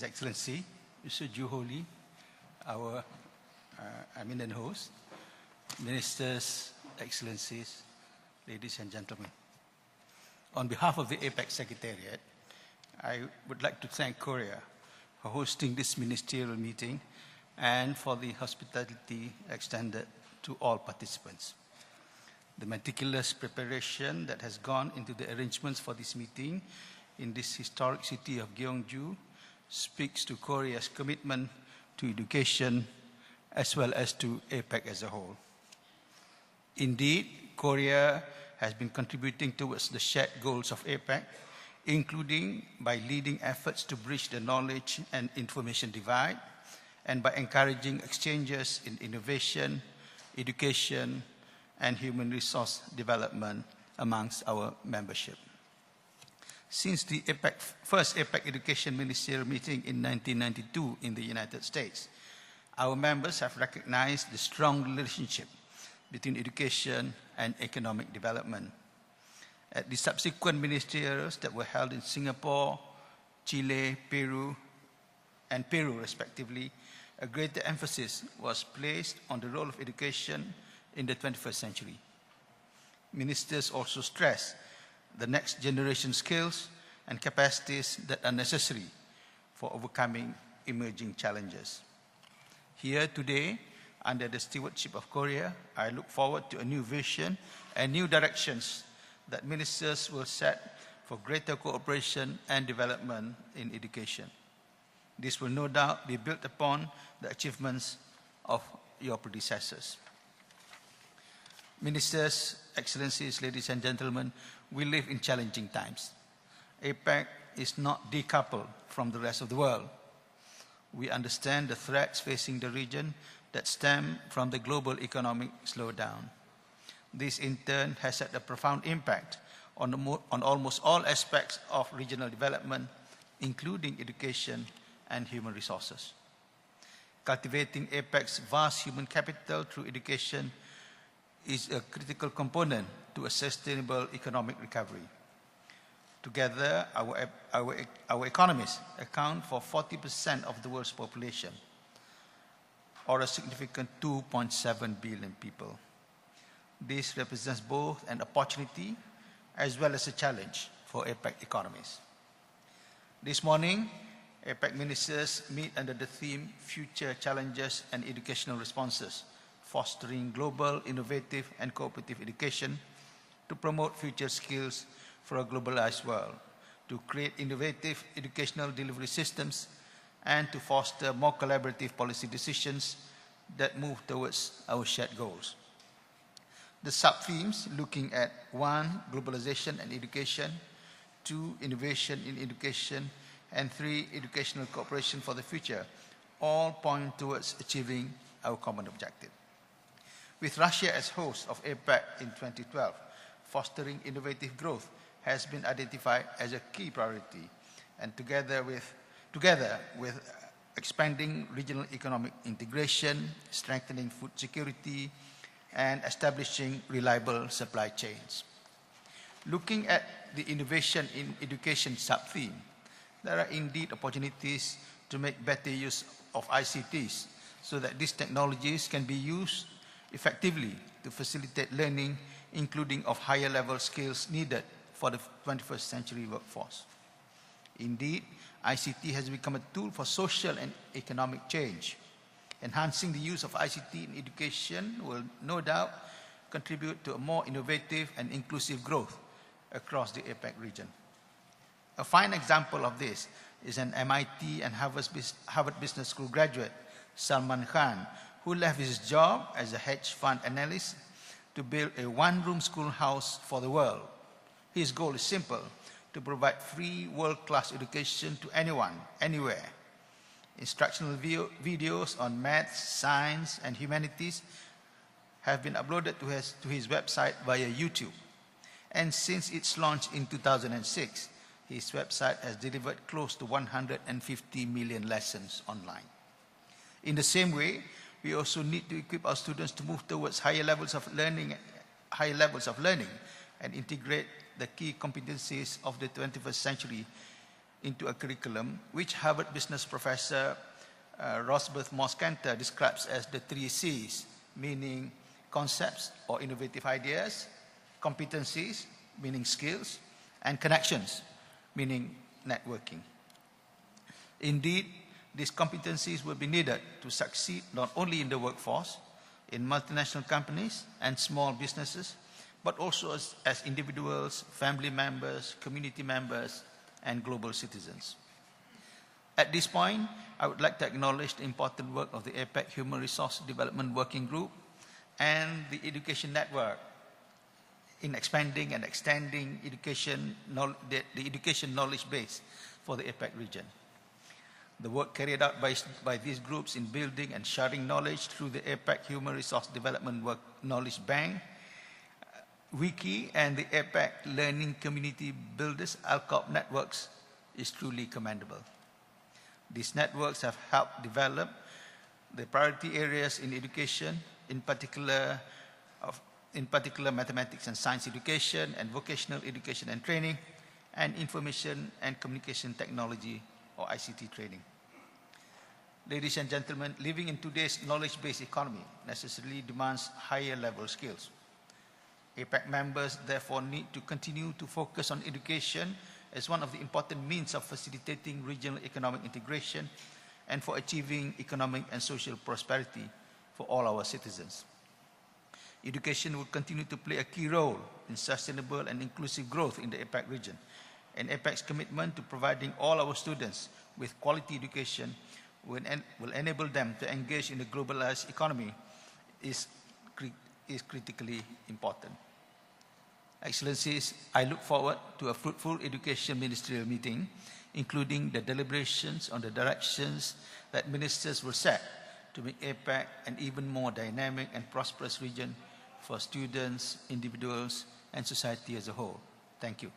His Excellency, Mr. Juho Lee, our eminent host, Ministers, Excellencies, ladies and gentlemen. On behalf of the APEC Secretariat, I would like to thank Korea for hosting this ministerial meeting and for the hospitality extended to all participants. The meticulous preparation that has gone into the arrangements for this meeting in this historic city of Gyeongju speaks to Korea's commitment to education as well as to APEC as a whole. Indeed, Korea has been contributing towards the shared goals of APEC, including by leading efforts to bridge the knowledge and information divide, and by encouraging exchanges in innovation, education, and human resource development amongst our membership. Since the first APEC Education Ministerial meeting in 1992 in the United States, our members have recognized the strong relationship between education and economic development. At the subsequent ministerials that were held in Singapore, Chile, Peru, respectively, a greater emphasis was placed on the role of education in the 21st century. Ministers also stressed the next generation skills and capacities that are necessary for overcoming emerging challenges. Here today, under the stewardship of Korea, I look forward to a new vision and new directions that ministers will set for greater cooperation and development in education. This will no doubt be built upon the achievements of your predecessors. Ministers, Excellencies, ladies and gentlemen, we live in challenging times. APEC is not decoupled from the rest of the world. We understand the threats facing the region that stem from the global economic slowdown. This in turn has had a profound impact on almost all aspects of regional development, including education and human resources. Cultivating APEC's vast human capital through education is a critical component to a sustainable economic recovery. Together, our economies account for 40% of the world's population, or a significant 2.7 billion people. This represents both an opportunity as well as a challenge for APEC economies. This morning, APEC ministers meet under the theme Future Challenges and Educational Responses, fostering global, innovative, and cooperative education to promote future skills for a globalized world, to create innovative educational delivery systems, and to foster more collaborative policy decisions that move towards our shared goals. The sub-themes looking at 1, globalization and education, 2, innovation in education, and 3, educational cooperation for the future, all point towards achieving our common objective. With Russia as host of APEC in 2012, fostering innovative growth has been identified as a key priority, and together with expanding regional economic integration, strengthening food security, and establishing reliable supply chains. Looking at the innovation in education sub-theme, there are indeed opportunities to make better use of ICTs so that these technologies can be used effectively to facilitate learning, including of higher level skills needed for the 21st century workforce. Indeed, ICT has become a tool for social and economic change. Enhancing the use of ICT in education will no doubt contribute to a more innovative and inclusive growth across the APEC region. A fine example of this is an MIT and Harvard Business School graduate, Salman Khan, who left his job as a hedge fund analyst to build a one-room schoolhouse for the world. His goal is simple: to provide free world-class education to anyone, anywhere. Instructional videos on maths, science, and humanities have been uploaded to his website via YouTube. And since its launch in 2006, his website has delivered close to 150 million lessons online. In the same way, we also need to equip our students to move towards higher levels of learning and integrate the key competencies of the 21st century into a curriculum which Harvard business professor Rosbeth Moss-Kanter describes as the 3 C's, meaning concepts or innovative ideas, competencies, meaning skills, and connections, meaning networking. Indeed, these competencies will be needed to succeed not only in the workforce, in multinational companies and small businesses, but also as individuals, family members, community members, and global citizens. At this point, I would like to acknowledge the important work of the APEC Human Resource Development Working Group and the Education Network in expanding and extending the education knowledge base for the APEC region. The work carried out by these groups in building and sharing knowledge through the APEC Human Resource Development Knowledge Bank, Wiki, and the APEC Learning Community Builders ALCOP networks is truly commendable. These networks have helped develop the priority areas in education, in particular mathematics and science education and vocational education and training, and information and communication technology or ICT training. Ladies and gentlemen, living in today's knowledge-based economy necessarily demands higher level skills. APEC members therefore need to continue to focus on education as one of the important means of facilitating regional economic integration and for achieving economic and social prosperity for all our citizens. Education will continue to play a key role in sustainable and inclusive growth in the APEC region, and APEC's commitment to providing all our students with quality education will enable them to engage in the globalized economy is critically important. Excellencies, I look forward to a fruitful education ministerial meeting, including the deliberations on the directions that ministers will set to make APEC an even more dynamic and prosperous region for students, individuals, and society as a whole. Thank you.